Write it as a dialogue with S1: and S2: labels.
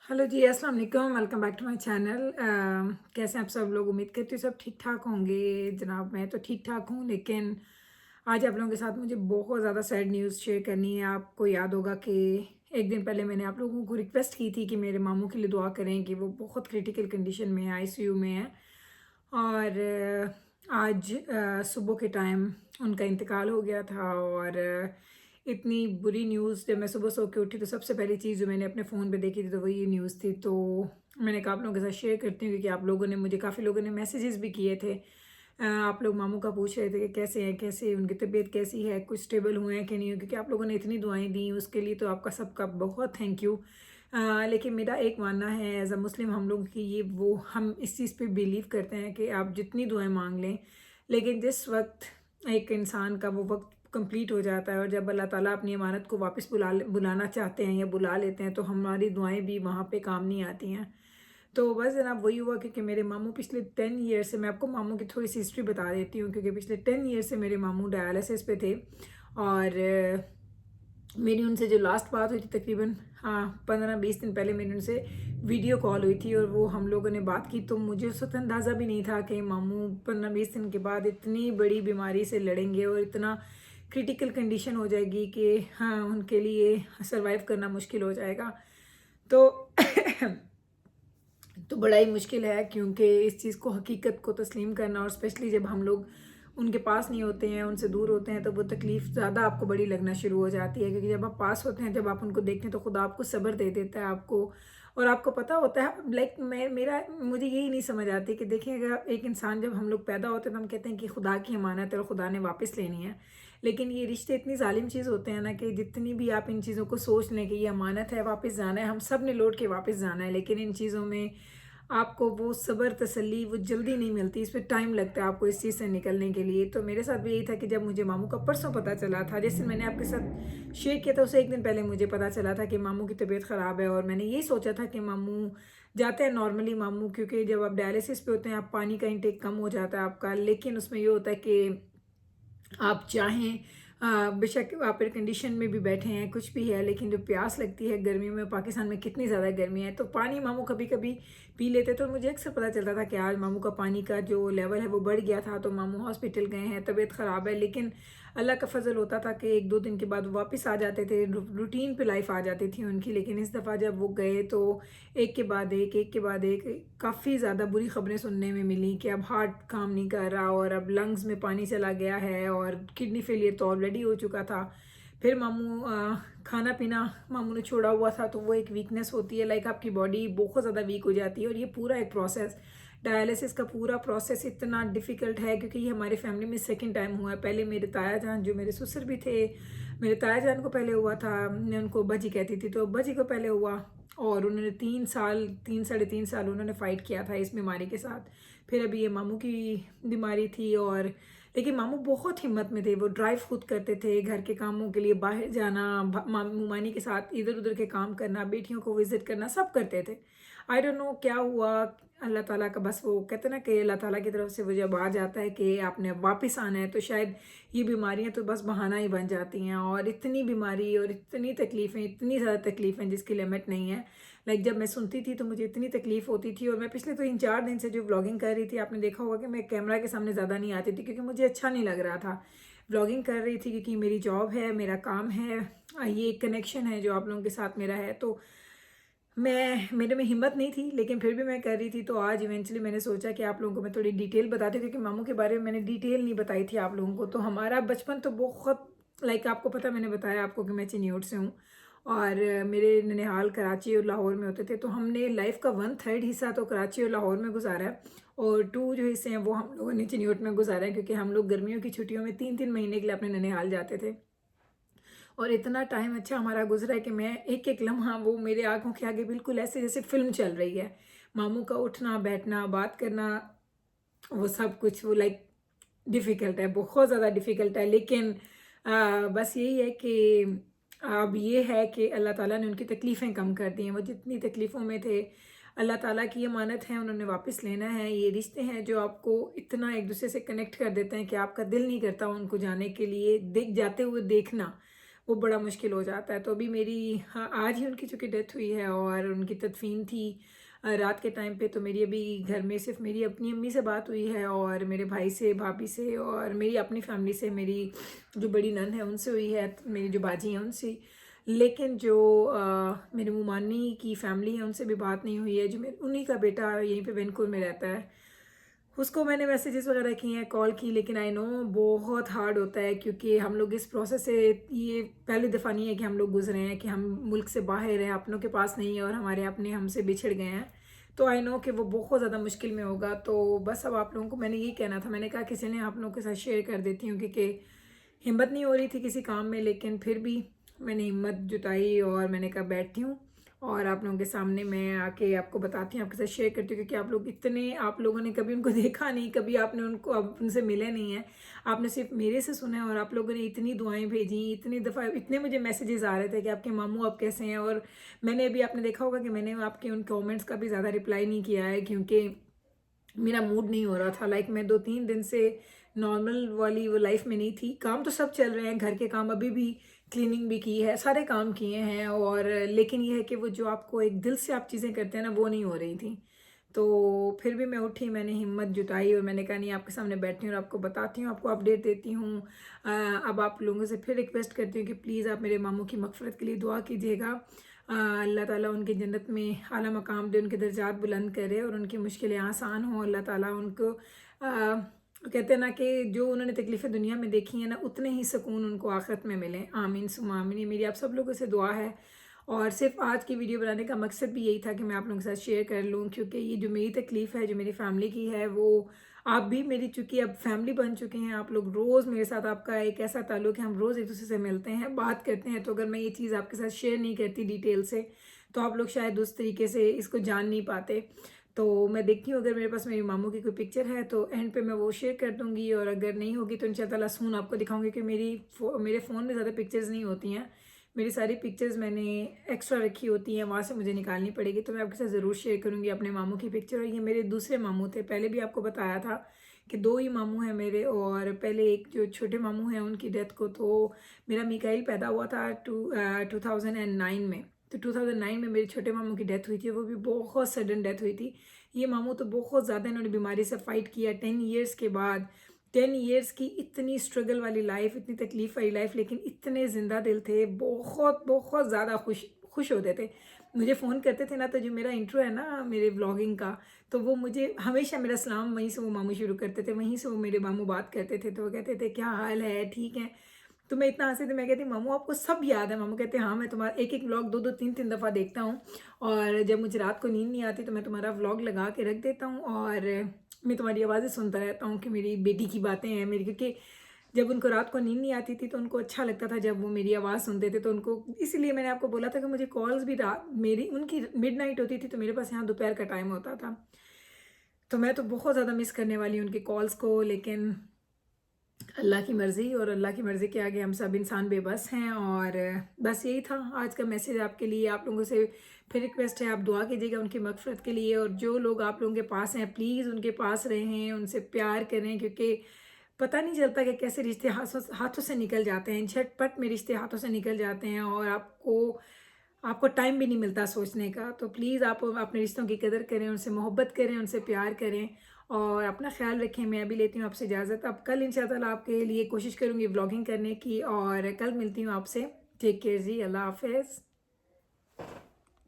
S1: Hello जी, अस्सलाम वालेकुम, welcome back to my channel. कैसे हैं आप सब लोग? उम्मीद करती हूँ सब ठीक ठाक होंगे। जनाब मैं तो ठीक ठाक हूँ, लेकिन आज आप लोगों के साथ मुझे बहुत ज़्यादा सैड न्यूज़ शेयर करनी है। आपको याद होगा कि एक दिन पहले मैंने आप लोगों को रिक्वेस्ट की थी कि मेरे मामू के लिए दुआ करें कि वो बहुत क्रिटिकल कंडीशन में है, आईसीयू में है। और आज सुबह के टाइम उनका इंतकाल हो गया था। और इतनी बुरी न्यूज़ जब मैं सुबह सो के उठी तो सबसे पहली चीज़ जो मैंने अपने फ़ोन पे देखी थी तो वो ये न्यूज़ थी। तो मैंने कहा आप लोगों के साथ शेयर करती हूँ, क्योंकि आप लोगों ने मुझे, काफ़ी लोगों ने मैसेजेस भी किए थे। आप लोग मामू का पूछ रहे थे कि कैसे हैं, कैसे उनकी तबीयत कैसी है, कुछ स्टेबल हुए हैं कि नहीं, क्योंकि आप लोगों ने इतनी दुआएं दी उसके लिए तो आपका सबका बहुत थैंक यू। लेकिन मेरा एक मानना है एज अ मुस्लिम, हम लोग की ये वो हम इस चीज़ पे बिलीव करते हैं कि आप जितनी दुआएं मांग लें, लेकिन जिस वक्त एक इंसान का वो वक्त कंप्लीट हो जाता है और जब अल्लाह ताला अपनी अमानत को वापस बुलाना चाहते हैं या बुला लेते हैं तो हमारी दुआएं भी वहाँ पे काम नहीं आती हैं। तो बस जनाब वही हुआ, क्योंकि मेरे मामू पिछले 10 ईयर से, मैं आपको मामू की थोड़ी सी हिस्ट्री बता देती हूँ, क्योंकि पिछले 10 ईयर से मेरे मामू डायलिसिस पे थे। और मेरी उनसे जो लास्ट बात हुई थी तकरीबन, हाँ, 15-20 दिन पहले मेरी उनसे वीडियो कॉल हुई थी और वो हम लोगों ने बात की। तो मुझे उस वक्त अंदाज़ा भी नहीं था कि मामू 15-20 दिन के बाद इतनी बड़ी बीमारी से लड़ेंगे और इतना क्रिटिकल कंडीशन हो जाएगी कि हाँ, उनके लिए सरवाइव करना मुश्किल हो जाएगा। तो तो बड़ा ही मुश्किल है, क्योंकि इस चीज़ को, हकीकत को तस्लीम करना, और स्पेशली जब हम लोग उनके पास नहीं होते हैं, उनसे दूर होते हैं, तो वो तकलीफ़ ज़्यादा आपको बड़ी लगना शुरू हो जाती है। क्योंकि जब आप पास होते हैं, जब आप उनको देखते हैं तो खुदा आपको सब्र दे देता है आपको। और आपको पता होता है, लाइक मुझे यही नहीं समझ आती कि देखिए, अगर एक इंसान, जब हम लोग पैदा होते हैं तो हम कहते हैं कि खुदा की अमानत है और खुदा ने वापस लेनी है। लेकिन ये रिश्ते इतनी जालिम चीज़ होते हैं ना, कि जितनी भी आप इन चीज़ों को सोच लें कि ये अमानत है, वापस जाना है, हम सब ने लौट के वापस जाना है, लेकिन इन चीज़ों में आपको वो सब्र, तसल्ली वो जल्दी नहीं मिलती, इस पे टाइम लगता है आपको इस चीज़ से निकलने के लिए। तो मेरे साथ भी यही था कि जब मुझे मामू का परसों पता चला था, जैसे मैंने आपके साथ शेयर किया था, उससे एक दिन पहले मुझे पता चला था कि मामू की तबीयत ख़राब है। और मैंने यही सोचा था कि मामू जाते हैं नॉर्मली मामू, क्योंकि जब आप डायलिसिस पे होते हैं, आप पानी का इंटेक कम हो जाता है आपका, लेकिन उसमें ये होता है कि आप चाहें, बेशक आप एयर कंडीशन में भी बैठे हैं, कुछ भी है, लेकिन जो प्यास लगती है गर्मियों में, पाकिस्तान में कितनी ज़्यादा गर्मी है, तो पानी मामू कभी कभी पी लेते। तो मुझे अक्सर पता चलता था कि आज मामू का पानी का जो लेवल है वो बढ़ गया था, तो मामू हॉस्पिटल गए हैं, तबीयत ख़राब है। लेकिन अल्लाह का फजल होता था कि 1-2 दिन के बाद वो वापस आ जाते थे, रूटीन पे लाइफ आ जाती थी उनकी। लेकिन इस दफ़ा जब वो गए तो एक के बाद एक काफ़ी ज़्यादा बुरी खबरें सुनने में मिली कि अब हार्ट काम नहीं कर रहा और अब लंग्स में पानी चला गया है और किडनी फेलियर तो ऑलरेडी हो चुका था। फिर मामू खाना पीना मामू ने छोड़ा हुआ था, तो वो एक वीकनेस होती है, लाइक आपकी बॉडी बहुत ज़्यादा वीक हो जाती है। और ये पूरा एक प्रोसेस, डायलिसिस का पूरा प्रोसेस इतना डिफ़िकल्ट है, क्योंकि ये हमारी फैमिली में सेकंड टाइम हुआ है। पहले मेरे ताया जान, जो मेरे ससुर भी थे, मेरे ताया जान को पहले हुआ था, मैं उनको अब्बा जी कहती थी, तो अब्बा जी को पहले हुआ। और उन्होंने 3 साल, 3 साढ़े 3 साल उन्होंने फ़ाइट किया था इस बीमारी के साथ। फिर अभी ये मामू की बीमारी थी। और लेकिन मामू बहुत हिम्मत में थे, वो ड्राइव खुद करते थे, घर के कामों के लिए बाहर जाना, मामू मानी के साथ इधर उधर के काम करना, बेटियों को विज़िट करना, सब करते थे। आई डोंट नो क्या हुआ, अल्लाह ताला का बस, वो कहते हैं ना कि अल्लाह ताला की तरफ से वो जब आ जाता है कि आपने वापस आना है, तो शायद ये बीमारियां तो बस बहाना ही बन जाती हैं। और इतनी बीमारी और इतनी तकलीफ़ें, इतनी ज़्यादा तकलीफ़ें जिसकी लिमिट नहीं है। लाइक जब मैं सुनती थी तो मुझे इतनी तकलीफ़ होती थी। और मैं पिछले तो 3-4 दिन से जो व्लॉगिंग कर रही थी, आपने देखा होगा कि मैं कैमरा के सामने ज़्यादा नहीं आती थी, क्योंकि मुझे अच्छा नहीं लग रहा था। व्लॉगिंग कर रही थी क्योंकि मेरी जॉब है, मेरा काम है, ये कनेक्शन है जो आप लोगों के साथ मेरा है। तो मेरे में हिम्मत नहीं थी, लेकिन फिर भी मैं कर रही थी। तो आज इवेंचुअली मैंने सोचा कि आप लोगों को मैं थोड़ी डिटेल बताती हूँ, क्योंकि मामू के बारे में मैंने डिटेल नहीं बताई थी आप लोगों को। तो हमारा बचपन तो बहुत, लाइक आपको पता, मैंने बताया आपको कि मैं चिन्योट से हूँ। और मेरे ननिहाल कराची और लाहौर में होते थे, तो हमने लाइफ का 1/3 हिस्सा तो कराची और लाहौर में गुजारा है, और 2 जो हिस्से हैं वो हम लोगों ने चिन्योट में गुजारा है, क्योंकि हम लोग गर्मियों की छुट्टियों में 3-3 महीने के लिए अपने ननिहाल जाते थे। और इतना टाइम अच्छा हमारा गुजरा है कि मैं एक एक लम्हा, वो मेरे आंखों के आगे बिल्कुल ऐसे जैसे फिल्म चल रही है। मामू का उठना बैठना, बात करना, वो सब कुछ, वो लाइक डिफ़िकल्ट है, बहुत ज़्यादा डिफ़िकल्ट है। लेकिन बस यही है कि अब ये है कि अल्लाह ताला ने उनकी तकलीफ़ें कम कर दी हैं। वो जितनी तकलीफ़ों में थे, अल्लाह ताला की अमानत है, उन्होंने वापस लेना है। ये रिश्ते हैं जो आपको इतना एक दूसरे से कनेक्ट कर देते हैं कि आपका दिल नहीं करता उनको जाने के लिए, जाते हुए देखना। وہ بڑا مشکل ہو جاتا ہے۔ تو ابھی میری آج ہی ان کی چونکہ ڈیتھ ہوئی ہے اور ان کی تدفین تھی رات کے ٹائم پہ، تو میری ابھی گھر میں صرف میری اپنی امی سے بات ہوئی ہے اور میرے بھائی سے، بھابھی سے، اور میری اپنی فیملی سے، میری جو بڑی نند ہے ان سے ہوئی ہے، میری جو باجی ہیں ان سے، لیکن جو میرے ممانی کی فیملی ہے ان سے بھی بات نہیں ہوئی ہے۔ جو انہی کا بیٹا یہیں پہ وینکوور میں رہتا ہے، اس کو میں نے میسیجز وغیرہ کی ہیں، کال کی، لیکن آئی نو بہت ہارڈ ہوتا ہے کیونکہ ہم لوگ اس پروسیس سے، یہ پہلی دفعہ نہیں ہے کہ ہم لوگ گزرے ہیں کہ ہم ملک سے باہر ہیں، اپنوں کے پاس نہیں ہے اور ہمارے اپنے ہم سے بچھڑ گئے ہیں، تو آئی نو کہ وہ بہت زیادہ مشکل میں ہوگا۔ تو بس اب آپ لوگوں کو میں نے یہی کہنا تھا، میں نے کہا کسی نے آپ لوگوں کے ساتھ شیئر کر دیتی ہوں کیونکہ ہمت نہیں ہو رہی تھی کسی کام میں، لیکن پھر بھی میں نے ہمت جٹائی اور میں نے کہا بیٹھتی ہوں اور آپ لوگوں کے سامنے میں آ کے آپ کو بتاتی ہوں، آپ کے ساتھ شیئر کرتی ہوں، کیونکہ آپ لوگ آپ لوگوں نے کبھی ان کو دیکھا نہیں، کبھی آپ نے ان سے ملے نہیں ہیں، آپ نے صرف میرے سے سنا ہے، اور آپ لوگوں نے اتنی دعائیں بھیجیں، اتنی دفعہ اتنے مجھے میسیجز آ رہے تھے کہ آپ کے ماموں اب کیسے ہیں، اور میں نے ابھی آپ نے دیکھا ہوگا کہ میں نے آپ کے ان کامنٹس کا بھی زیادہ رپلائی نہیں کیا ہے کیونکہ میرا موڈ نہیں ہو رہا تھا، میں 2-3 دن سے نارمل والی وہ لائف میں نہیں تھی۔ کام تو سب چل رہے ہیں، گھر کے کام ابھی بھی، کلیننگ بھی کی ہے، سارے کام کیے ہیں، اور لیکن یہ ہے کہ وہ جو آپ کو ایک دل سے آپ چیزیں کرتے ہیں نا، وہ نہیں ہو رہی تھیں۔ تو پھر بھی میں اٹھی، میں نے ہمت جٹائی اور میں نے کہا نہیں، آپ کے سامنے بیٹھتی ہوں اور آپ کو بتاتی ہوں، آپ کو اپڈیٹ دیتی ہوں۔ اب آپ لوگوں سے پھر ریکویسٹ کرتی ہوں کہ پلیز آپ میرے ماموں کی مغفرت کے لیے دعا کیجیے گا، اللہ تعالیٰ ان کی جنت میں اعلیٰ مقام دے، ان کے درجات بلند کرے اور ان کی مشکلیں آسان ہوں، اللہ تعالیٰ ان کو کہتے ہیں نا کہ جو انہوں نے تکلیفیں دنیا میں دیکھی ہیں نا، اتنے ہی سکون ان کو آخرت میں ملیں، آمین ثم آمین۔ یہ میری آپ سب لوگوں سے دعا ہے، اور صرف آج کی ویڈیو بنانے کا مقصد بھی یہی تھا کہ میں آپ لوگوں کے ساتھ شیئر کر لوں، کیونکہ یہ جو میری تکلیف ہے، جو میری فیملی کی ہے، وہ آپ بھی میری چونکہ اب فیملی بن چکے ہیں، آپ لوگ روز میرے ساتھ، آپ کا ایک ایسا تعلق ہے، ہم روز ایک دوسرے سے ملتے ہیں، بات کرتے ہیں، تو اگر میں یہ چیز آپ کے ساتھ شیئر نہیں کرتی ڈیٹیل سے، تو آپ لوگ شاید اس طریقے سے اس کو جان نہیں پاتے۔ تو میں دیکھتی ہوں اگر میرے پاس میری ماموں کی کوئی پکچر ہے تو اینڈ پہ میں وہ شیئر کر دوں گی، اور اگر نہیں ہوگی تو انشاء اللہ سون آپ کو دکھاؤں گی کہ میرے فون میں زیادہ پکچرز نہیں ہوتی ہیں، میری ساری پکچرز میں نے ایکسٹرا رکھی ہوتی ہیں، وہاں سے مجھے نکالنی پڑے گی، تو میں آپ کے ساتھ ضرور شیئر کروں گی اپنے ماموں کی پکچر۔ اور یہ میرے دوسرے ماموں تھے، پہلے بھی آپ کو بتایا تھا کہ 2 ہی ماموں ہیں میرے، اور پہلے ایک جو چھوٹے ماموں ہیں ان کی ڈیتھ کو، تو میرا میکائل پیدا ہوا تھا 2009 میں، تو 2009 میں میرے چھوٹے ماموں کی ڈیتھ ہوئی تھی، وہ بھی بہت سڈن ڈیتھ ہوئی تھی۔ یہ ماموں تو بہت زیادہ انہوں نے بیماری سے فائٹ کیا 10 ایئرس کے بعد، 10 ایئرس کی اتنی اسٹرگل والی لائف، اتنی تکلیف والی لائف، لیکن اتنے زندہ دل تھے، بہت بہت زیادہ خوش ہوتے تھے، مجھے فون کرتے تھے نا، تو جو میرا انٹرو ہے نا میرے بلاگنگ کا، تو وہ مجھے ہمیشہ میرا سلام وہیں سے وہ ماموں شروع کرتے تھے، وہیں سے وہ میرے ماموں بات کرتے تھے، تو وہ کہتے تھے کیا حال ہے، ٹھیک ہے؟ تو میں اتنا ہنسی تھی، میں کہتی ماموں آپ کو سب یاد ہے؟ ماموں کہتے ہیں ہاں، میں تمہارا ایک ولاگ 2-3 دفعہ دیکھتا ہوں، اور جب مجھے رات کو نیند نہیں آتی تو میں تمہارا ولاگ لگا کے رکھ دیتا ہوں، اور میں تمہاری آوازیں سنتا رہتا ہوں کہ میری بیٹی کی باتیں ہیں میری، کیونکہ جب ان کو رات کو نیند نہیں آتی تھی تو ان کو اچھا لگتا تھا جب وہ میری آواز سنتے تھے، تو ان کو اسی لیے میں نے آپ کو بولا تھا کہ مجھے کالز بھی ان کی مڈ نائٹ ہوتی تھی، تو میرے پاس یہاں دوپہر کا ٹائم ہوتا تھا، تو میں تو بہت زیادہ مس کرنے والی ہوں ان کی کالز کو، لیکن اللہ کی مرضی، اور اللہ کی مرضی کے آگے ہم سب انسان بے بس ہیں۔ اور بس یہی تھا آج کا میسیج آپ کے لیے، آپ لوگوں سے پھر ریکویسٹ ہے آپ دعا کیجیے گا ان کی مغفرت کے لیے، اور جو لوگ آپ لوگوں کے پاس ہیں پلیز ان کے پاس رہیں، ان سے پیار کریں، کیونکہ پتہ نہیں چلتا کہ کیسے رشتے ہاتھوں سے نکل جاتے ہیں، جھٹ پٹ میں رشتے ہاتھوں سے نکل جاتے ہیں، اور آپ کو ٹائم بھی نہیں ملتا سوچنے کا۔ تو پلیز آپ اپنے رشتوں کی قدر کریں، ان سے محبت کریں، ان سے پیار کریں، اور اپنا خیال رکھیں۔ میں ابھی لیتی ہوں آپ سے اجازت، اب کل انشاءاللہ آپ کے لیے کوشش کروں گی ولاگنگ کرنے کی، اور کل ملتی ہوں آپ سے۔ ٹیک کیئر جی، اللہ حافظ۔